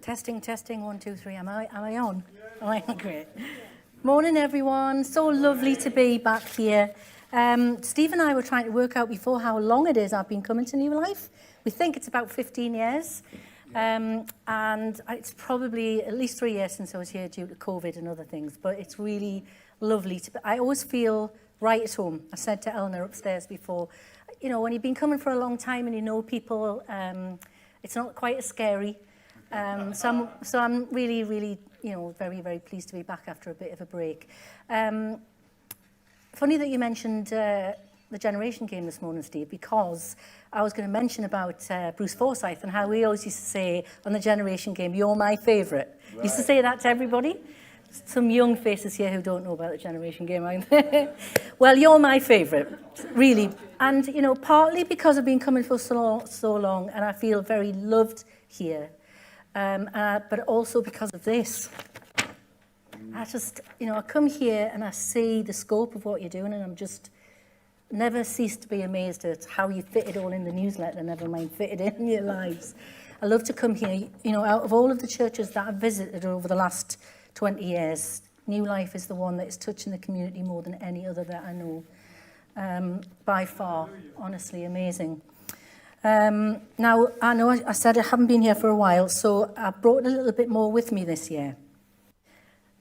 Testing, testing, 1, 2, 3. Am I on? Yeah. Am I on? Great. Morning, everyone. So lovely to be back here. Steve and I were trying to work out before how long it is I've been coming to New Life. We think it's about 15 years. And it's probably at least 3 years since I was here due to COVID and other things. But it's really lovely to be. I always feel right at home. I said to Eleanor upstairs before, you know, when you've been coming for a long time and you know people, it's not quite as scary. So I'm really, really, you know, very, very pleased to be back after a bit of a break. Funny that you mentioned the generation game this morning, Steve, because I was going to mention about Bruce Forsyth and how we always used to say on the generation game, "You're my favourite." Right. Used to say that to everybody. Some young faces here who don't know about the generation game. Well, you're my favourite, really. And, you know, partly because I've been coming for so long and I feel very loved here. But also because of this. I just, you know, I come here and I see the scope of what you're doing, and I'm just never cease to be amazed at how you fit it all in the newsletter, never mind fit it in your lives. I love to come here. You know, out of all of the churches that I've visited over the last 20 years, New Life is the one that is touching the community more than any other that I know. By far, honestly, amazing. Now, I know I said I haven't been here for a while, so I brought a little bit more with me this year.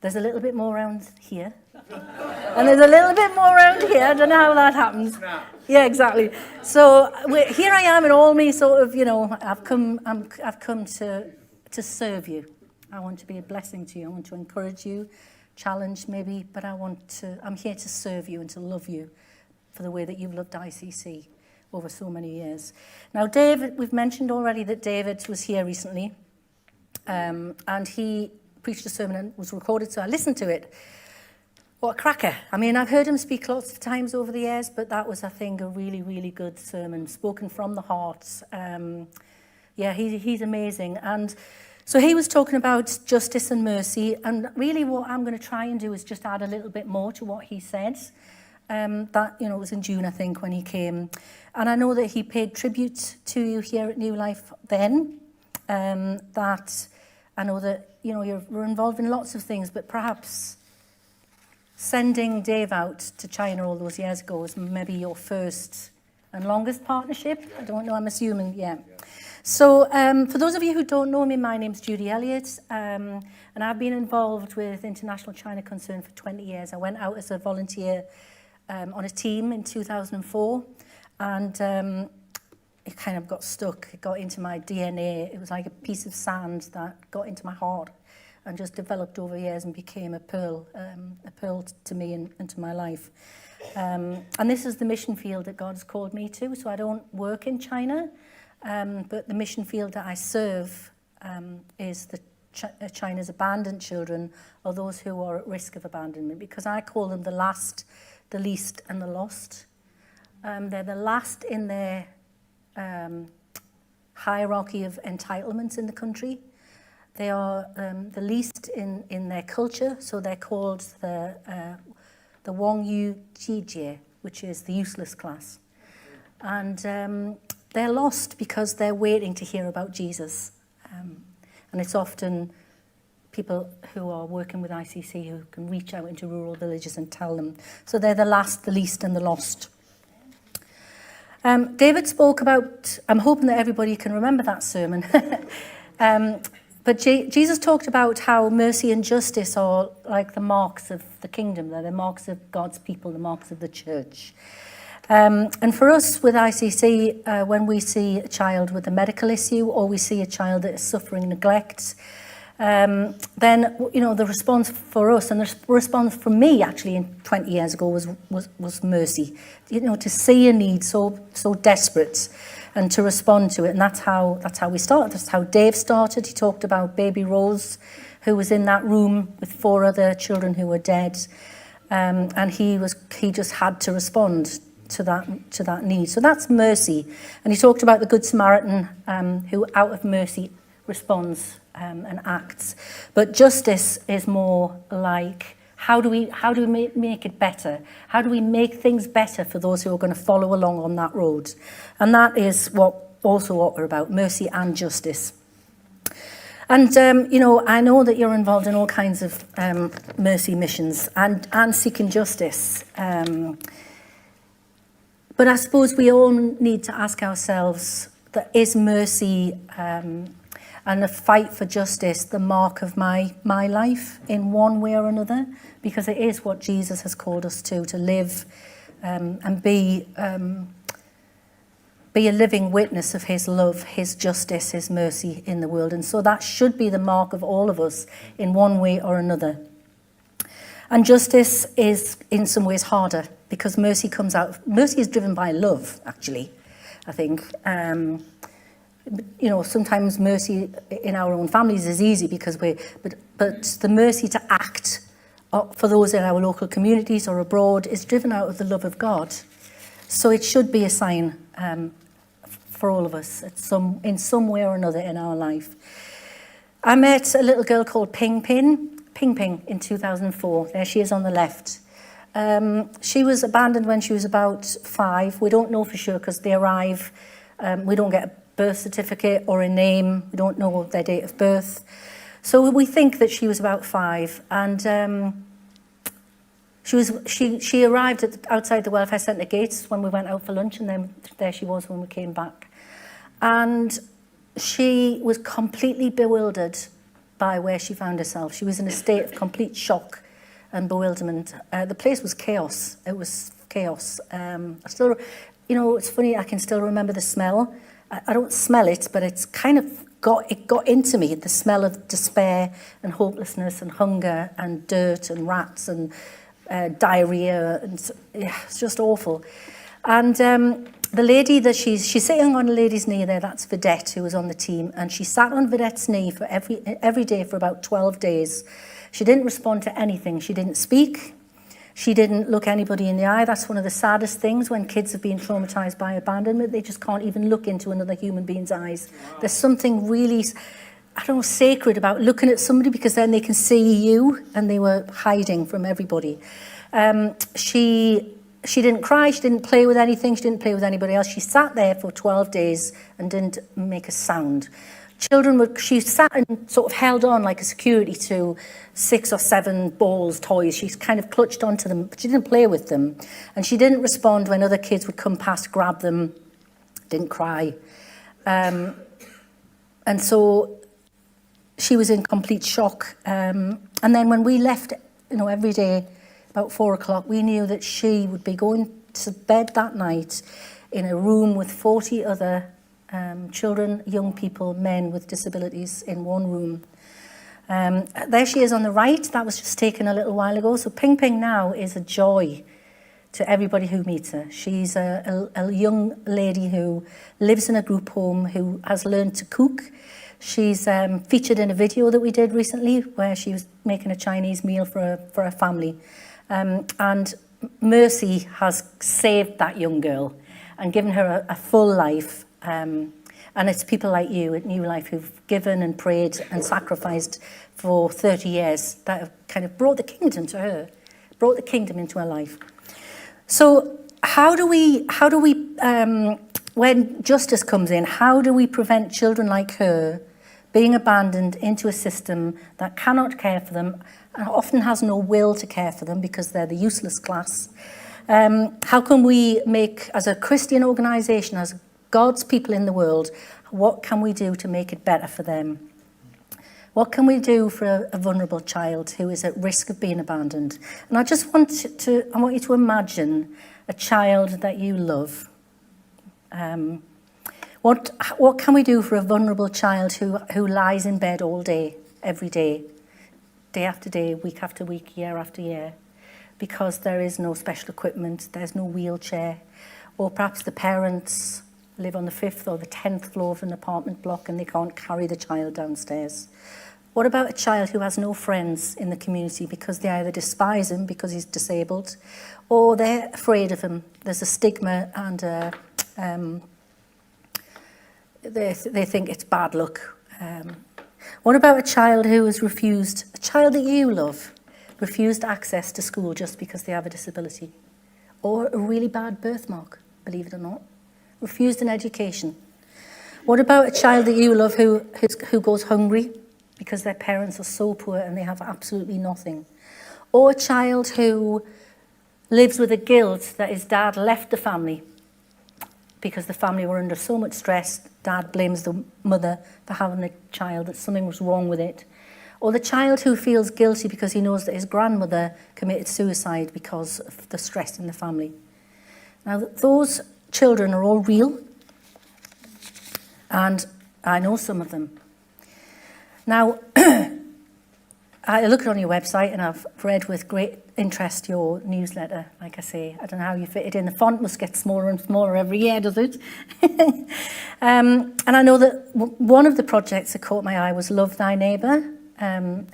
There's a little bit more around here. And there's a little bit more around here. I don't know how that happens. Yeah, exactly. So here I am in all me sort of, you know, I've come to serve you. I want to be a blessing to you. I want to encourage you, challenge maybe, but I'm here to serve you and to love you for the way that you've loved ICC over so many years. Now, David, we've mentioned already that David was here recently, and he preached a sermon and was recorded, so I listened to it. What a cracker. I mean, I've heard him speak lots of times over the years, but that was, I think, a really, really good sermon, spoken from the heart. Yeah, he's amazing. And so he was talking about justice and mercy, and really what I'm going to try and do is just add a little bit more to what he said. That, you know, it was in June, I think, when he came. And I know that he paid tribute to you here at New Life then. That I know that, you know, you're involved in lots of things, but perhaps sending Dave out to China all those years ago was maybe your first and longest partnership. I don't know, I'm assuming, yeah. So for those of you who don't know me, my name's Judy Elliot, and I've been involved with International China Concern for 20 years. I went out as a volunteer on a team in 2004, and it kind of got stuck. It got into my DNA. It was like a piece of sand that got into my heart and just developed over years and became a pearl to me and to my life. And this is the mission field that God has called me to. So I don't work in China, but the mission field that I serve is China's abandoned children, or those who are at risk of abandonment, because I call them the last, the least, and the lost. They're the last in their hierarchy of entitlements in the country. They are the least in their culture, so they're called the Wang Yu Jijie, which is the useless class. And they're lost because they're waiting to hear about Jesus. And it's often people who are working with ICC who can reach out into rural villages and tell them. So they're the last, the least, and the lost. David spoke about, I'm hoping that everybody can remember that sermon, but Jesus talked about how mercy and justice are like the marks of the kingdom. They're the marks of God's people, the marks of the church. And for us with ICC, when we see a child with a medical issue or we see a child that is suffering neglect, then, you know, the response for us, and the response for me actually 20 years ago was mercy. You know, to see a need so desperate and to respond to it. And that's how we started. That's how Dave started. He talked about baby Rose, who was in that room with 4 other children who were dead. And he just had to respond to that need. So that's mercy. And he talked about the Good Samaritan, who out of mercy responds and acts. But justice is more like, how do we make it better? How do we make things better for those who are going to follow along on that road? And that is what we're about, mercy and justice. And, I know that you're involved in all kinds of mercy missions and seeking justice. But I suppose we all need to ask ourselves, that is mercy and the fight for justice the mark of my life in one way or another? Because it is what Jesus has called us to live and be a living witness of his love, his justice, his mercy in the world. And so that should be the mark of all of us in one way or another. And justice is in some ways harder because mercy is driven by love, actually, I think. Sometimes mercy in our own families is easy because but the mercy to act for those in our local communities or abroad is driven out of the love of God. So it should be a sign for all of us in some way or another in our life. I met a little girl called Ping Ping in 2004. There she is on the left. She was abandoned when she was about 5. We don't know for sure because they arrive. We don't get a birth certificate or a name. We don't know their date of birth. So we think that she was about 5. And she arrived outside the welfare centre gates when we went out for lunch, and then there she was when we came back. And she was completely bewildered by where she found herself. She was in a state of complete shock and bewilderment. The place was chaos. It was chaos. It's funny, I can still remember the smell. I don't smell it, but it's kind of got into me, the smell of despair and hopelessness and hunger and dirt and rats and diarrhea, and it's just awful. And the lady that she's sitting on a lady's knee there, that's Vedette, who was on the team, and she sat on Vedette's knee for every day for about 12 days. She didn't respond to anything. She didn't speak. She didn't look anybody in the eye. That's one of the saddest things when kids have been traumatized by abandonment. They just can't even look into another human being's eyes. Wow. There's something really, sacred about looking at somebody, because then they can see you, and they were hiding from everybody. She didn't cry, she didn't play with anything, she didn't play with anybody else. She sat there for 12 days and didn't make a sound. She sat and sort of held on like a security to 6 or 7 balls, toys. She kind of clutched onto them, but she didn't play with them. And she didn't respond when other kids would come past, grab them, didn't cry. And so she was in complete shock. And then when we left, every day, about 4 o'clock, we knew that she would be going to bed that night in a room with 40 other children, young people, men with disabilities in one room. There she is on the right. That was just taken a little while ago. So Ping Ping now is a joy to everybody who meets her. She's a young lady who lives in a group home, who has learned to cook. She's featured in a video that we did recently where she was making a Chinese meal for a family. And mercy has saved that young girl and given her a full life. And it's people like you at New Life who've given and prayed and sacrificed for 30 years that have kind of brought the kingdom to her, brought the kingdom into her life. So how do we when justice comes in, how do we prevent children like her being abandoned into a system that cannot care for them and often has no will to care for them because they're the useless class? How can we make, as a Christian organisation, as God's people in the world, what can we do to make it better for them? What can we do for a vulnerable child who is at risk of being abandoned? And I want you to imagine a child that you love. What can we do for a vulnerable child who lies in bed all day, every day after day, week after week, year after year, because there is no special equipment, there's no wheelchair, or perhaps the parents live on the 5th or the 10th floor of an apartment block and they can't carry the child downstairs? What about a child who has no friends in the community because they either despise him because he's disabled or they're afraid of him? There's a stigma and they think it's bad luck. What about a child who is refused, a child that you love, refused access to school just because they have a disability? Or a really bad birthmark, believe it or not? Refused an education. What about a child that you love who goes hungry because their parents are so poor and they have absolutely nothing. Or a child who lives with the guilt that his dad left the family because the family were under so much stress. Dad blames the mother for having the child, that something was wrong with it. Or the child who feels guilty because he knows that his grandmother committed suicide because of the stress in the family. Now, those children are all real, and I know some of them. Now, I looked on your website and I've read with great interest your newsletter, like I say. I don't know how you fit it in. The font must get smaller and smaller every year, does it? And I know that one of the projects that caught my eye was Love Thy Neighbour.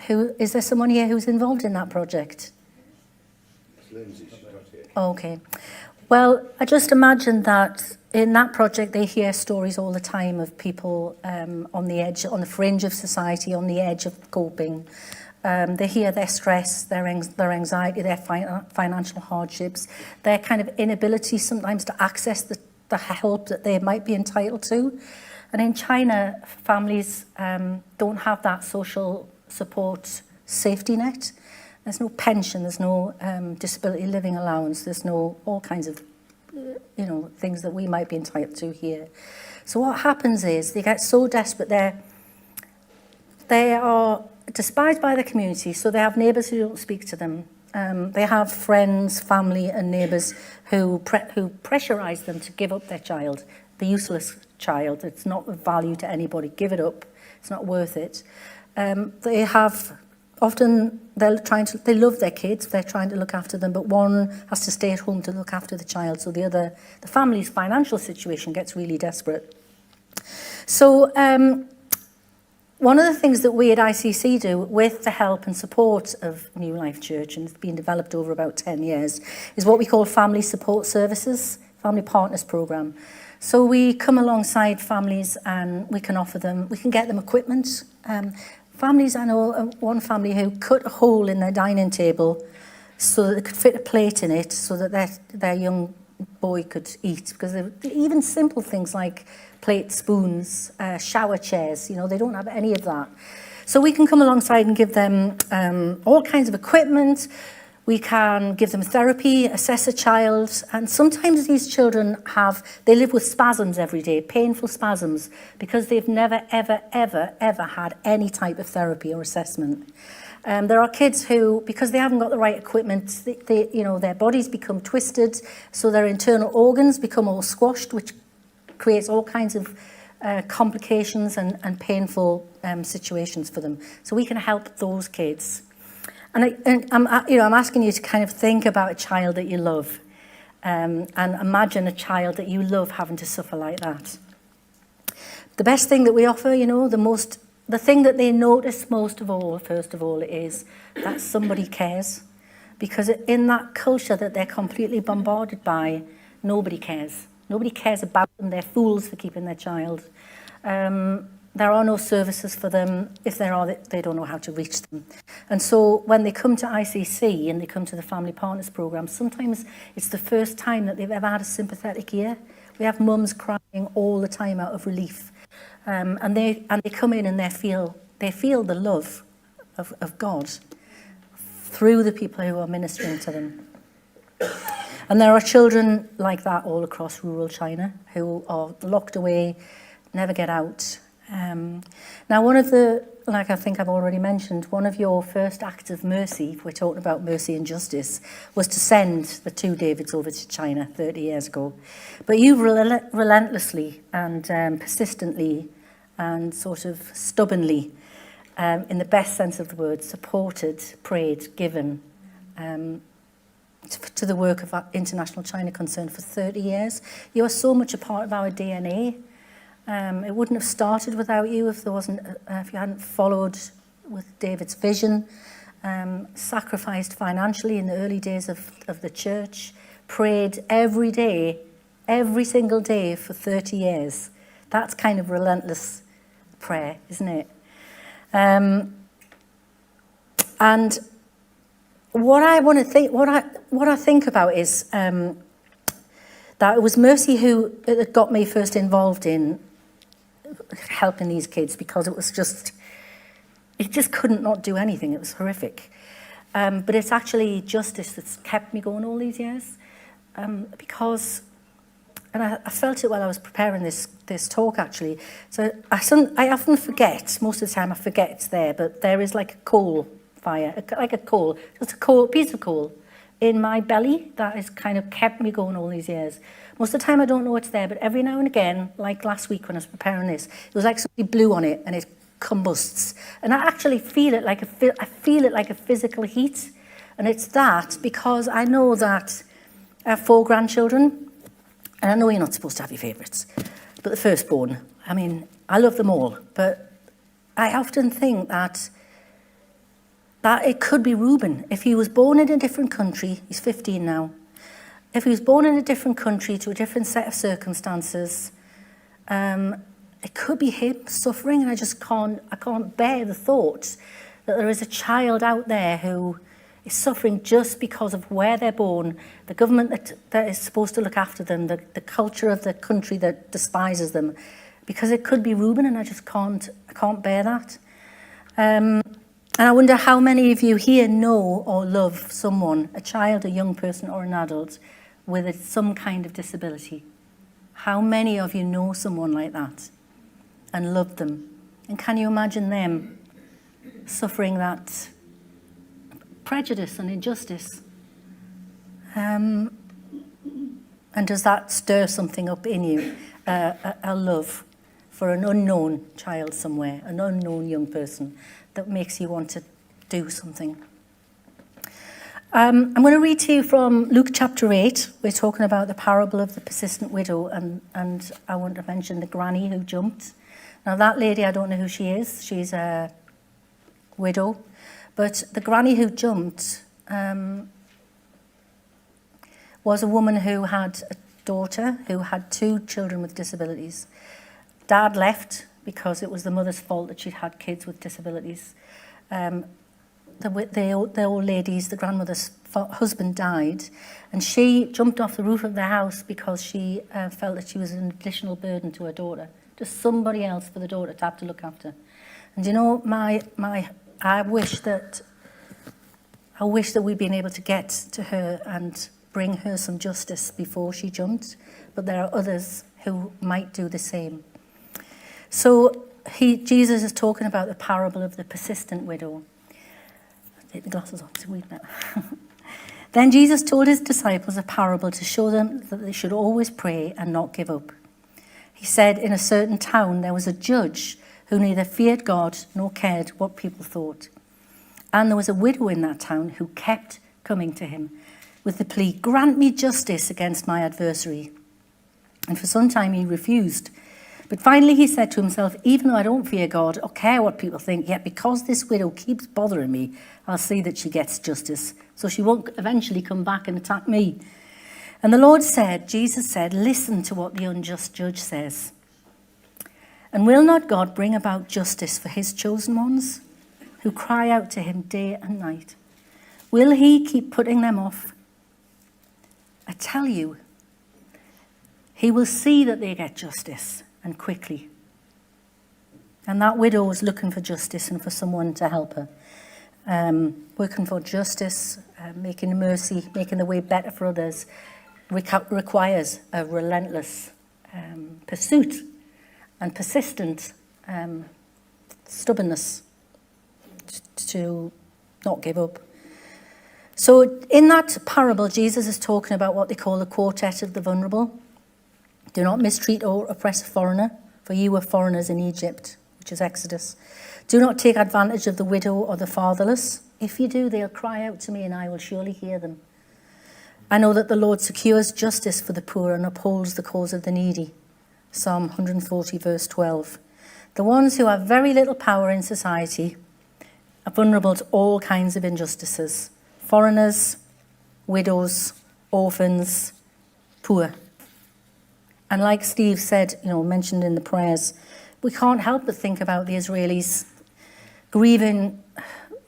Is there someone here who's involved in that project? Lindsay, she's not here. Okay. Well, I just imagine that in that project they hear stories all the time of people on the edge, on the fringe of society, on the edge of coping. They hear their stress, their anxiety, their financial hardships, their kind of inability sometimes to access the help that they might be entitled to. And in China, families don't have that social support safety net. There's no pension, there's no disability living allowance, there's no all kinds of things that we might be entitled to here. So what happens is they get so desperate, they are despised by the community, so they have neighbours who don't speak to them. They have friends, family and neighbours who pressurise them to give up their child, the useless child. It's not of value to anybody. Give it up. It's not worth it. They have often they love their kids. They're trying to look after them, but one has to stay at home to look after the child. So the family's financial situation gets really desperate. So one of the things that we at ICC do with the help and support of New Life Church, and it's been developed over about 10 years, is what we call family support services, family partners program. So we come alongside families and we can get them equipment. Families, I know one family who cut a hole in their dining table so that they could fit a plate in it so that their young boy could eat. Because even simple things like plates, spoons, shower chairs, they don't have any of that. So we can come alongside and give them all kinds of equipment. We can give them therapy, assess a child, and sometimes these children they live with spasms every day, painful spasms, because they've never, ever, ever, ever had any type of therapy or assessment. There are kids who, because they haven't got the right equipment, their bodies become twisted, so their internal organs become all squashed, which creates all kinds of complications and painful situations for them. So we can help those kids. And I'm asking you to kind of think about a child that you love, and imagine a child that you love having to suffer like that. The best thing that we offer, the thing that they notice most of all, first of all, is that somebody cares. Because in that culture that they're completely bombarded by, nobody cares. Nobody cares about them. They're fools for keeping their child. There are no services for them. If there are, they don't know how to reach them. And so when they come to ICC and they come to the Family Partners Programme, sometimes it's the first time that they've ever had a sympathetic ear. We have mums crying all the time out of relief. And they come in and they feel the love of God through the people who are ministering to them. And there are children like that all across rural China who are locked away, never get out. Now, like I think I've already mentioned, one of your first acts of mercy, if we're talking about mercy and justice, was to send the two Davids over to China 30 years ago. But you've relentlessly and persistently and sort of stubbornly, in the best sense of the word, supported, prayed, given to the work of our International China Concern for 30 years. You are so much a part of our DNA. It wouldn't have started without you if you hadn't followed with David's vision, sacrificed financially in the early days of the church, prayed every day, every single day for 30 years. That's kind of relentless prayer, isn't it? And what I think about is that it was Mercy who got me first involved in helping these kids, because it it just couldn't not do anything. It was horrific. But it's actually justice that's kept me going all these years. Because, and I felt it while I was preparing this talk, actually. So I often forget, most of the time I forget it's there, but there is like a coal fire, like a coal, just a piece of coal in my belly that has kind of kept me going all these years. Most of the time I don't know it's there, but every now and again, like last week when I was preparing this, it was like somebody blew on it and it combusts. And I actually feel it like a physical heat. And it's that because I know that I have 4 grandchildren, and I know you're not supposed to have your favourites, but the firstborn, I mean, I love them all, but I often think that it could be Reuben. If he was born in a different country, he's 15 now, if he was born in a different country to a different set of circumstances, it could be him suffering, and I can't bear the thought that there is a child out there who is suffering just because of where they're born, the government that is supposed to look after them, the culture of the country that despises them, because it could be Reuben, and I can't bear that. And I wonder how many of you here know or love someone, a child, a young person, or an adult with some kind of disability. How many of you know someone like that and love them? And can you imagine them suffering that prejudice and injustice? And does that stir something up in you? A love for an unknown child somewhere, an unknown young person that makes you want to do something. I'm going to read to you from Luke chapter 8. We're talking about the parable of the persistent widow, and I want to mention the granny who jumped. Now that lady, I don't know who she is. She's a widow. But the granny who jumped was a woman who had a daughter who had 2 children with disabilities. Dad left because it was the mother's fault that she'd had kids with disabilities. The old lady's, the grandmother's husband died, and she jumped off the roof of the house because she felt that she was an additional burden to her daughter, just somebody else for the daughter to have to look after. And you know, I wish that we'd been able to get to her and bring her some justice before she jumped, but there are others who might do the same. So Jesus is talking about the parable of the persistent widow. Take the glasses off to read that. Then Jesus told his disciples a parable to show them that they should always pray and not give up. He said, in a certain town there was a judge who neither feared God nor cared what people thought. And there was a widow in that town who kept coming to him with the plea, grant me justice against my adversary. And for some time he refused. But finally he said to himself, even though I don't fear God or care what people think, yet because this widow keeps bothering me, I'll see that she gets justice, so she won't eventually come back and attack me. And the Lord said, Jesus said, listen to what the unjust judge says. And will not God bring about justice for his chosen ones who cry out to him day and night? Will he keep putting them off? I tell you, he will see that they get justice, and quickly. And that widow was looking for justice and for someone to help her. Working for justice, making mercy, making the way better for others, requires a relentless pursuit and persistent stubbornness to not give up. So in that parable, Jesus is talking about what they call the quartet of the vulnerable. Do not mistreat or oppress a foreigner, for you were foreigners in Egypt, which is Exodus. Do not take advantage of the widow or the fatherless. If you do, they'll cry out to me and I will surely hear them. I know that the Lord secures justice for the poor and upholds the cause of the needy. Psalm 140, verse 12. The ones who have very little power in society are vulnerable to all kinds of injustices. Foreigners, widows, orphans, poor. And like Steve said, mentioned in the prayers, we can't help but think about the Israelis grieving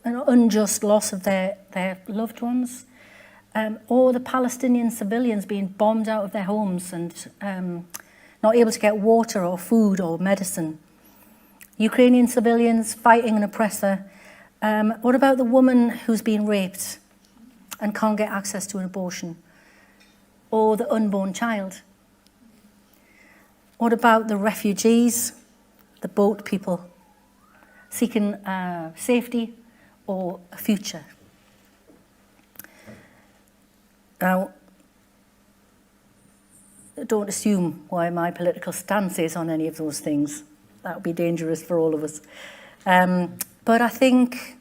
an unjust loss of their loved ones, or the Palestinian civilians being bombed out of their homes and not able to get water or food or medicine. Ukrainian civilians fighting an oppressor. What about the woman who's been raped and can't get access to an abortion? Or the unborn child? What about the refugees, the boat people, seeking safety or a future? Now, don't assume why my political stance is on any of those things. That would be dangerous for all of us. But I think,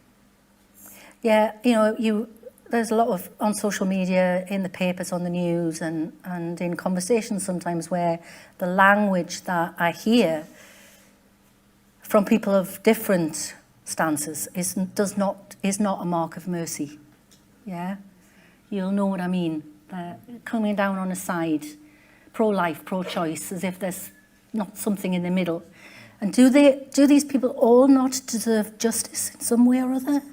yeah, there's a lot of, on social media, in the papers, on the news, and in conversations sometimes where the language that I hear from people of different stances is not a mark of mercy. Yeah? You'll know what I mean. Coming down on a side, pro-life, pro-choice, as if there's not something in the middle. And do these people all not deserve justice in some way or other?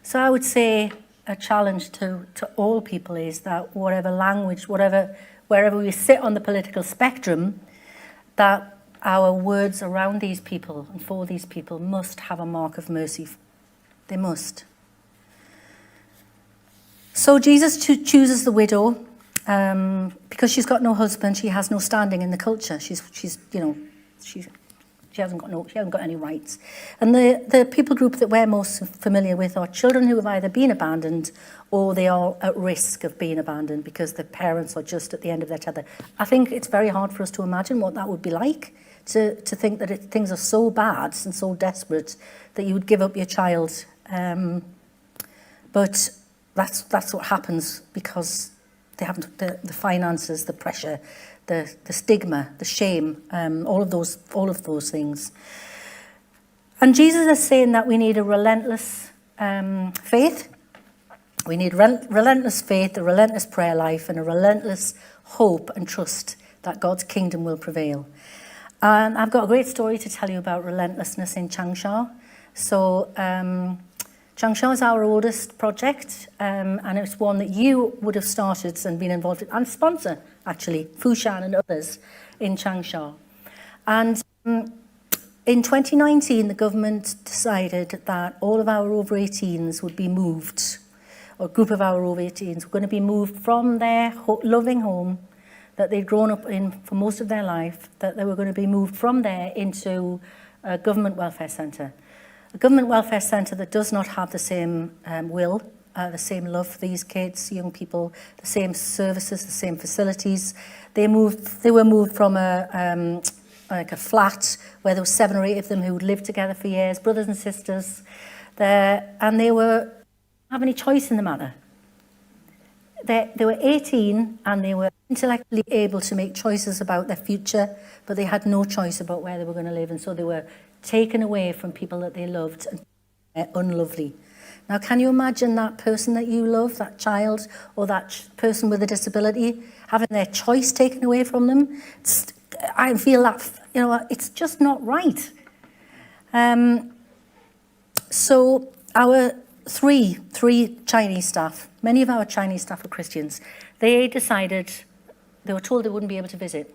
So I would say a challenge to all people is that whatever language, wherever we sit on the political spectrum, that our words around these people and for these people must have a mark of mercy. They must. So Jesus chooses the widow because she's got no husband. She has no standing in the culture. She hasn't got any rights. And the people group that we're most familiar with are children who have either been abandoned or they are at risk of being abandoned because their parents are just at the end of their tether. I think it's very hard for us to imagine what that would be like, to think that things are so bad and so desperate that you would give up your child. But that's what happens because they haven't the finances, the pressure, the stigma, the shame, all of those things. And Jesus is saying that we need a relentless faith. We need relentless faith, a relentless prayer life, and a relentless hope and trust that God's kingdom will prevail. And I've got a great story to tell you about relentlessness in Changsha. So Changsha is our oldest project, and it's one that you would have started and been involved in, and sponsor, actually, Fushan and others in Changsha. And in 2019, the government decided that all of our over 18s would be moved, or a group of our over 18s were going to be moved from their loving home that they'd grown up in for most of their life, that they were going to be moved from there into a government welfare centre. A government welfare centre that does not have the same the same love for these kids, young people, the same services, the same facilities. They were moved from a flat where there were 7 or 8 of them who would live together for years, brothers and sisters, and they were have any choice in the matter. They were 18 and they were intellectually able to make choices about their future, but they had no choice about where they were going to live, and so they were taken away from people that they loved and unlovely. Now, can you imagine that person that you love, that child or that person with a disability, having their choice taken away from them? I feel that, it's just not right. So our three Chinese staff, many of our Chinese staff are Christians, they were told they wouldn't be able to visit.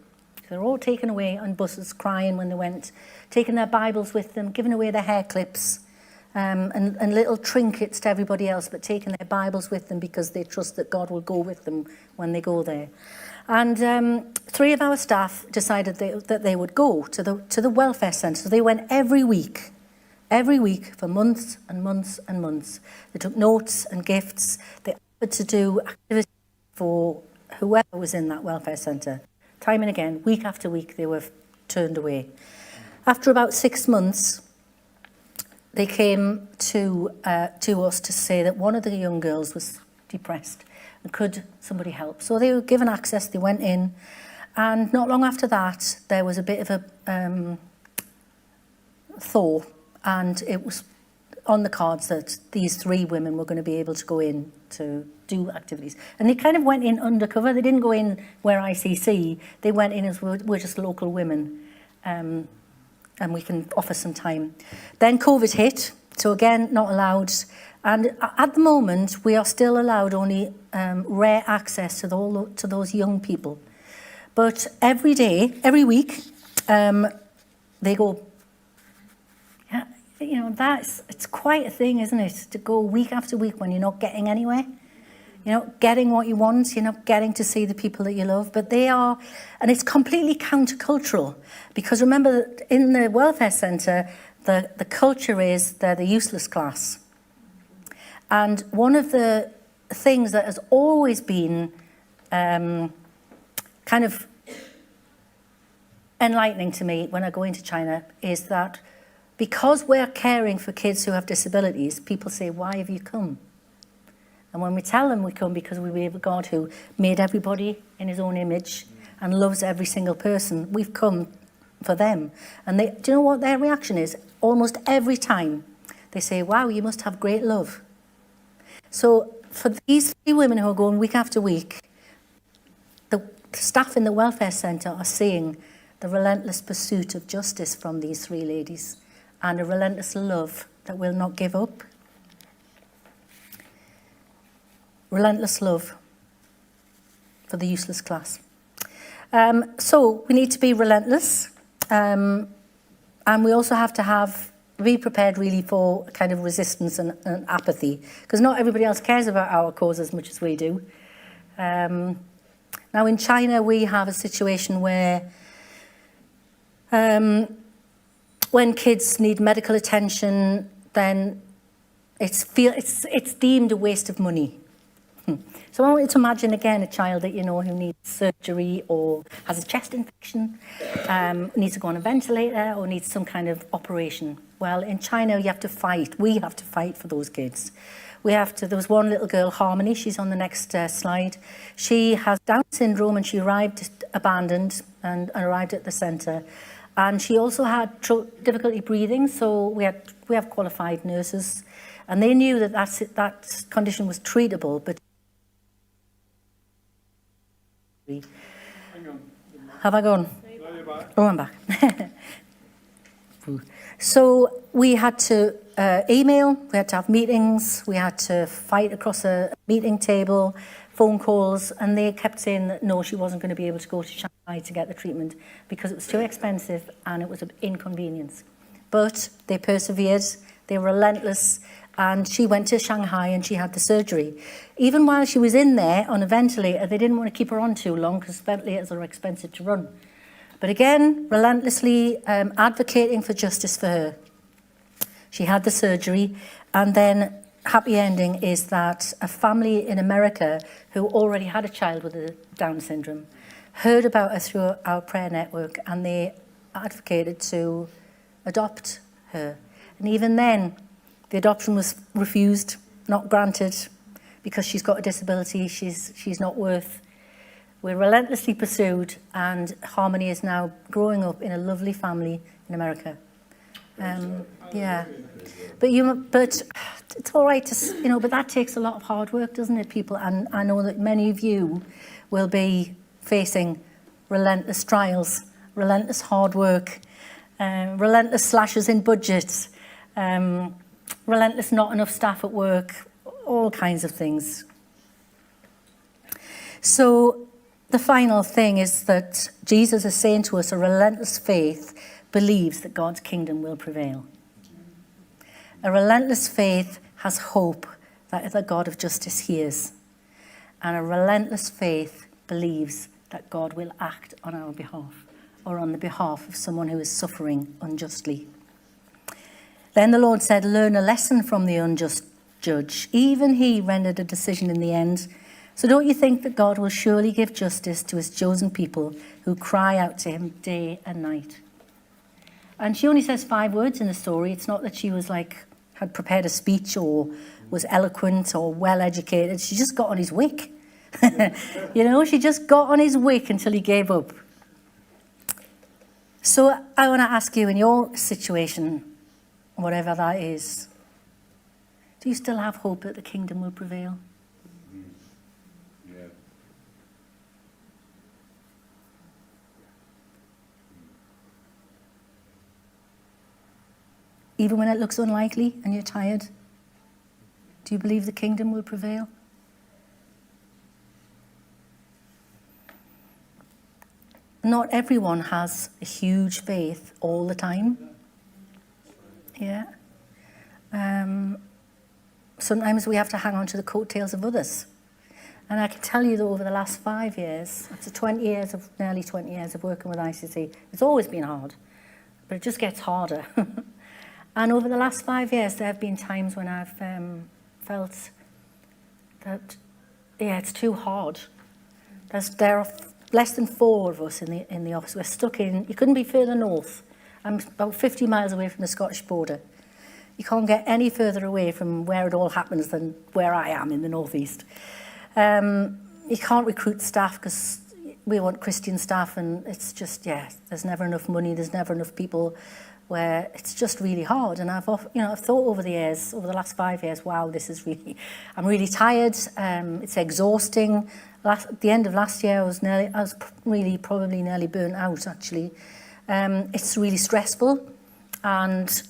They were all taken away on buses, crying when they went, taking their Bibles with them, giving away their hair clips, and little trinkets to everybody else, but taking their Bibles with them because they trust that God will go with them when they go there. And 3 of our staff decided that they would go to the welfare centre. So they went every week for months and months and months. They took notes and gifts. They offered to do activities for whoever was in that welfare centre. Time and again, week after week, they were turned away. After about 6 months, they came to us to say that one of the young girls was depressed and could somebody help. So they were given access, they went in, and not long after that, there was a bit of a thaw, and it was on the cards that these 3 women were going to be able to go in to do activities. And they kind of went in undercover. They didn't go in where ICC. They went in as we're just local women. And we can offer some time. Then COVID hit, so again, not allowed. And at the moment, we are still allowed only rare access to those young people. But every week, they go you know, it's quite a thing, isn't it? To go week after week when you're not getting anywhere. You're not getting what you want. You're not getting to see the people that you love. But they are, and it's completely countercultural. Because remember, in the welfare centre, the culture is they're the useless class. And one of the things that has always been kind of enlightening to me when I go into China is that because we're caring for kids who have disabilities, people say, why have you come? And when we tell them we come because we believe a God who made everybody in his own image and loves every single person, we've come for them. And do you know what their reaction is? Almost every time they say, wow, you must have great love. So for these 3 women who are going week after week, the staff in the welfare centre are seeing the relentless pursuit of justice from these 3 ladies and a relentless love that will not give up. Relentless love for the useless class. So we need to be relentless, and we also have to be prepared really for kind of resistance and apathy, because not everybody else cares about our cause as much as we do. Now in China we have a situation where when kids need medical attention, then it's deemed a waste of money. So I want you to imagine again a child that you know who needs surgery or has a chest infection, needs to go on a ventilator or needs some kind of operation. Well, in China we have to fight for those kids. There was one little girl, Harmony, she's on the next slide. She has Down syndrome and she arrived abandoned and arrived at the centre. And she also had difficulty breathing, so we have qualified nurses. And they knew that condition was treatable, but have I gone? No, you're back. Oh, I'm back. So we had to email, we had to have meetings, we had to fight across a meeting table, phone calls, and they kept saying that no, she wasn't going to be able to go to Shanghai to get the treatment because it was too expensive and it was an inconvenience. But they persevered, they were relentless, and she went to Shanghai and she had the surgery. Even while she was in there on a ventilator, they didn't want to keep her on too long because ventilators are expensive to run. But again, relentlessly advocating for justice for her. She had the surgery, and then happy ending is that a family in America who already had a child with a Down syndrome heard about her through our prayer network, and they advocated to adopt her. And even then, the adoption was refused, not granted, because she's got a disability, she's not worth. We're relentlessly pursued, and Harmony is now growing up in a lovely family in America. Yeah, but it's all right to, but that takes a lot of hard work, doesn't it, people? And I know that many of you will be facing relentless trials, relentless hard work, relentless slashes in budgets, relentless not enough staff at work, all kinds of things. So the final thing is that Jesus is saying to us a relentless faith believes that God's kingdom will prevail. A relentless faith has hope that the God of justice hears. And a relentless faith believes that God will act on our behalf or on the behalf of someone who is suffering unjustly. Then the Lord said, learn a lesson from the unjust judge. Even he rendered a decision in the end. So don't you think that God will surely give justice to his chosen people who cry out to him day and night? And she only says 5 words in the story. It's not that she was had prepared a speech or was eloquent or well-educated. She just got on his wick. She just got on his wick until he gave up. So I want to ask you, in your situation, whatever that is, do you still have hope that the kingdom will prevail? Yeah. Even when it looks unlikely and you're tired? Do you believe the kingdom will prevail? Not everyone has a huge faith all the time. Yeah. Sometimes we have to hang on to the coattails of others. And I can tell you that over the last 5 years, after nearly 20 years of working with ICC, it's always been hard, but it just gets harder. And over the last 5 years, there have been times when I've felt that, it's too hard. There are less than 4 of us in the office. We're stuck in, you couldn't be further north. I'm about 50 miles away from the Scottish border. You can't get any further away from where it all happens than where I am in the northeast. You can't recruit staff because we want Christian staff, and it's just, there's never enough money, there's never enough people, where it's just really hard. And I've thought over the last 5 years, wow, I'm really tired. It's exhausting. At the end of last year, I was probably nearly burnt out, actually. It's really stressful, and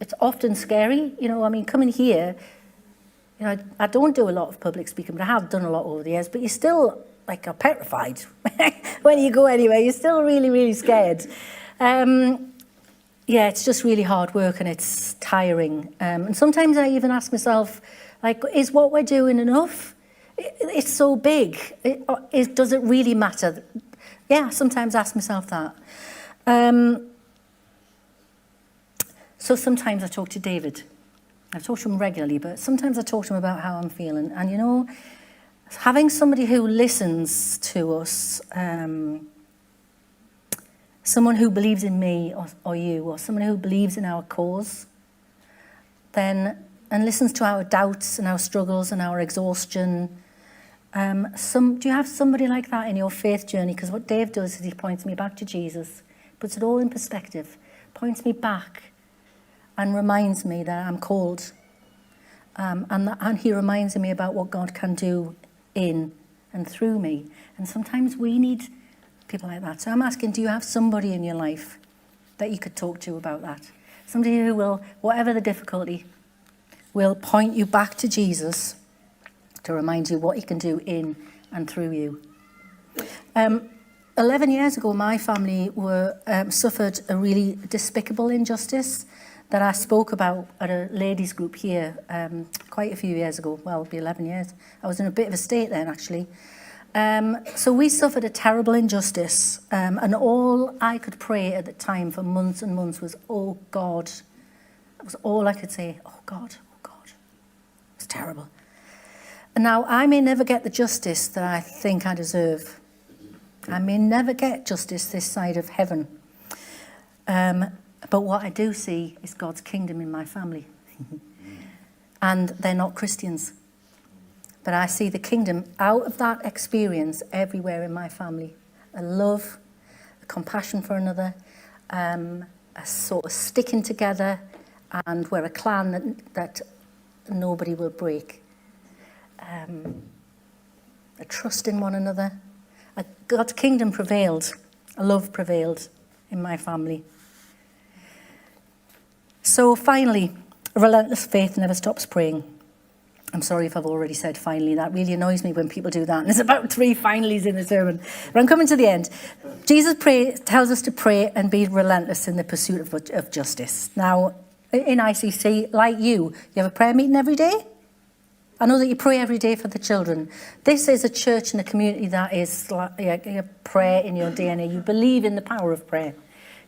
it's often scary. Coming here, I don't do a lot of public speaking, but I have done a lot over the years. But you're still are petrified when you go anywhere. You're still really, really scared. It's just really hard work, and it's tiring. And sometimes I even ask myself, is what we're doing enough? It's so big. Does it really matter? Yeah, sometimes I ask myself that. So sometimes I talk to David. I talk to him regularly, but sometimes I talk to him about how I'm feeling. And, having somebody who listens to us, someone who believes in me or you, or someone who believes in our cause, and listens to our doubts and our struggles and our exhaustion. Do you have somebody like that in your faith journey? Because what Dave does is he points me back to Jesus, puts it all in perspective, points me back and reminds me that I'm called. And he reminds me about what God can do in and through me. And sometimes we need people like that. So I'm asking, do you have somebody in your life that you could talk to about that? Somebody who will, whatever the difficulty, will point you back to Jesus to remind you what he can do in and through you. 11 years ago, my family suffered a really despicable injustice that I spoke about at a ladies' group here quite a few years ago. Well, it'll be 11 years. I was in a bit of a state then, actually. So we suffered a terrible injustice, and all I could pray at the time for months and months was, oh, God. That was all I could say, oh, God, oh, God. It was terrible. And now, I may never get the justice that I think I deserve. I may never get justice this side of heaven. But what I do see is God's kingdom in my family. And they're not Christians. But I see the kingdom out of that experience everywhere in my family. A love, a compassion for another, a sort of sticking together, and we're a clan that nobody will break. A trust in one another. God's kingdom prevailed. A love prevailed in my family. So finally, relentless faith never stops praying. I'm sorry if I've already said finally. That really annoys me when people do that. And there's about 3 finallys in the sermon. But I'm coming to the end. Jesus tells us to pray and be relentless in the pursuit of justice. Now, in ICC, like you have a prayer meeting every day. I know that you pray every day for the children. This is a church and a community that is like a prayer in your DNA. You believe in the power of prayer.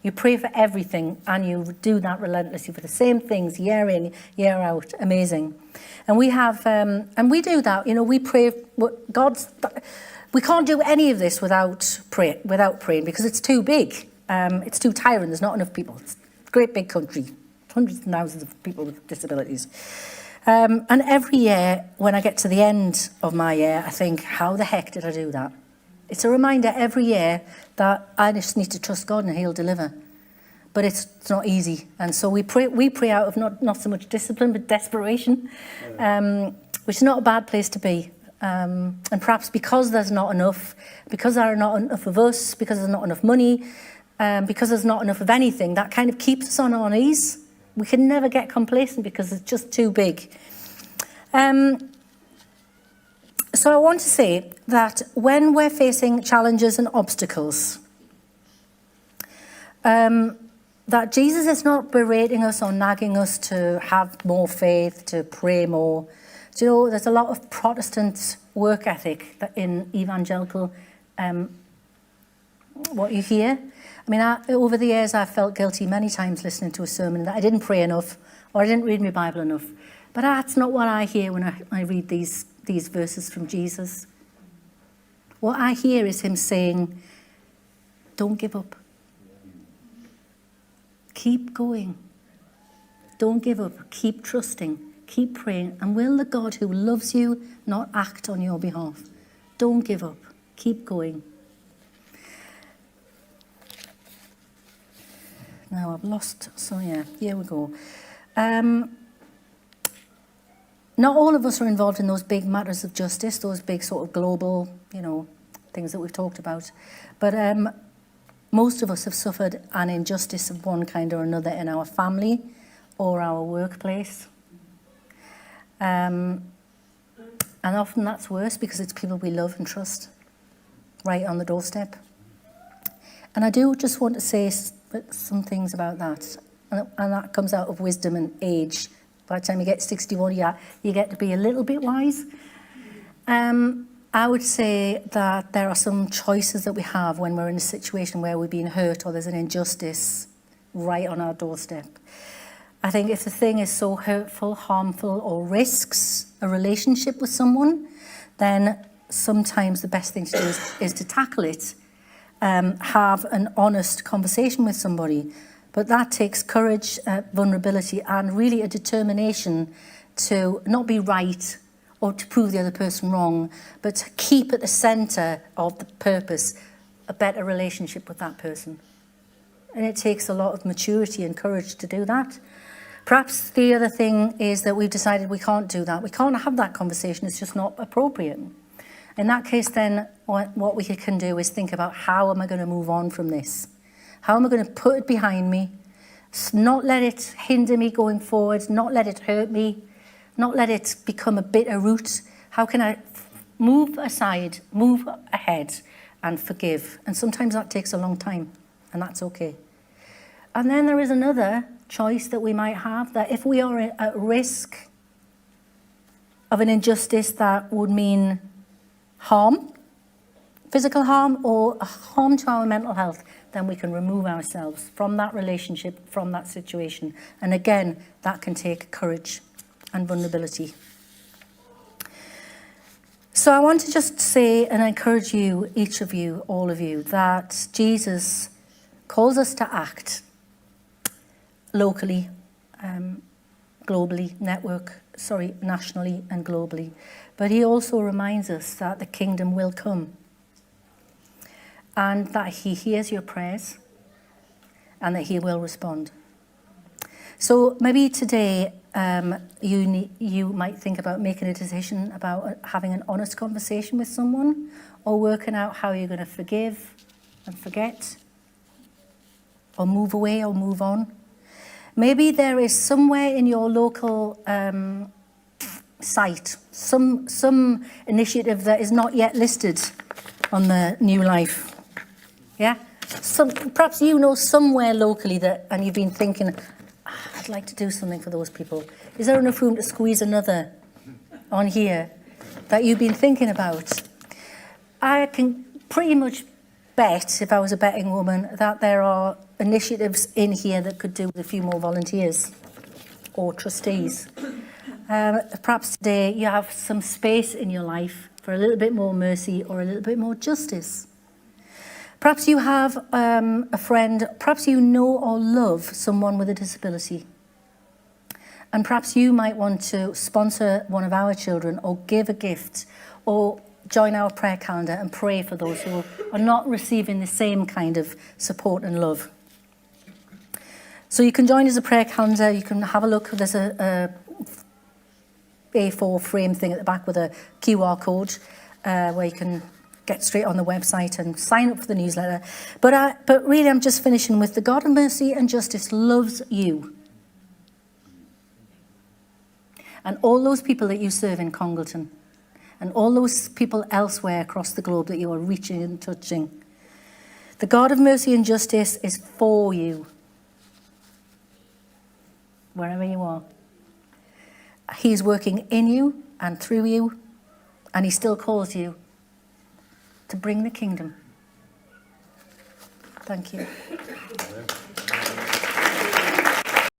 You pray for everything, and you do that relentlessly for the same things year in, year out. Amazing. And we have, and we do that. We pray. We can't do any of this without praying, because it's too big. It's too tiring. There's not enough people. It's a great big country, hundreds and thousands of people with disabilities. And every year, when I get to the end of my year, I think, how the heck did I do that? It's a reminder every year that I just need to trust God and he'll deliver. But it's not easy. And so we pray out of not so much discipline, but desperation, which is not a bad place to be. And perhaps because there's not enough, because there are not enough of us, because there's not enough money, because there's not enough of anything, that kind of keeps us on our knees. We can never get complacent because it's just too big. So I want to say that when we're facing challenges and obstacles, that Jesus is not berating us or nagging us to have more faith, to pray more. Do you know, there's a lot of Protestant work ethic that in evangelical, what you hear. I mean, over the years, I've felt guilty many times listening to a sermon that I didn't pray enough or I didn't read my Bible enough. But that's not what I hear when I read these verses from Jesus. What I hear is him saying, don't give up. Keep going. Don't give up. Keep trusting. Keep praying. And will the God who loves you not act on your behalf? Don't give up. Keep going. Now I've lost, so yeah, here we go. Not all of us are involved in those big matters of justice, those big sort of global, things that we've talked about. But most of us have suffered an injustice of one kind or another in our family or our workplace. And often that's worse because it's people we love and trust right on the doorstep. And I do just want to say some things about that. And that comes out of wisdom and age. By the time you get 61, you get to be a little bit wise. I would say that there are some choices that we have when we're in a situation where we're being hurt or there's an injustice right on our doorstep. I think if the thing is so hurtful, harmful, or risks a relationship with someone, then sometimes the best thing to do is to tackle it, have an honest conversation with somebody. But that takes courage, vulnerability, and really a determination to not be right or to prove the other person wrong, but to keep at the centre of the purpose a better relationship with that person. And it takes a lot of maturity and courage to do that. Perhaps the other thing is that we've decided we can't do that. We can't have that conversation. It's just not appropriate. In that case, then, what we can do is think about how am I going to move on from this? How am I going to put it behind me? Not let it hinder me going forward, not let it hurt me, not let it become a bitter root. How can I move aside, move ahead and forgive? And sometimes that takes a long time, and that's okay. And then there is another choice that we might have, that if we are at risk of an injustice that would mean harm, physical harm or harm to our mental health, then we can remove ourselves from that relationship, from that situation. And again, that can take courage and vulnerability. So I want to just say and encourage you, each of you, all of you, that Jesus calls us to act locally, globally, nationally and globally. But he also reminds us that the kingdom will come and that he hears your prayers and that he will respond. So maybe today you might think about making a decision about having an honest conversation with someone or working out how you're going to forgive and forget or move away or move on. Maybe there is somewhere in your local site, some initiative that is not yet listed on the New Life. Yeah? Perhaps you know somewhere locally and you've been thinking, I'd like to do something for those people. Is there enough room to squeeze another on here that you've been thinking about? I can pretty much bet, if I was a betting woman, that there are initiatives in here that could do with a few more volunteers or trustees. Perhaps today you have some space in your life for a little bit more mercy or a little bit more justice. Perhaps you have a friend, perhaps you know or love someone with a disability. And perhaps you might want to sponsor one of our children or give a gift or join our prayer calendar and pray for those who are not receiving the same kind of support and love. So you can join as a prayer calendar, you can have a look, there's a A4 frame thing at the back with a QR code where you can get straight on the website and sign up for the newsletter. But really I'm just finishing with the God of mercy and justice loves you. And all those people that you serve in Congleton. And all those people elsewhere across the globe that you are reaching and touching. The God of mercy and justice is for you. wherever you are. He's working in you and through you, and he still calls you to bring the kingdom. Thank you.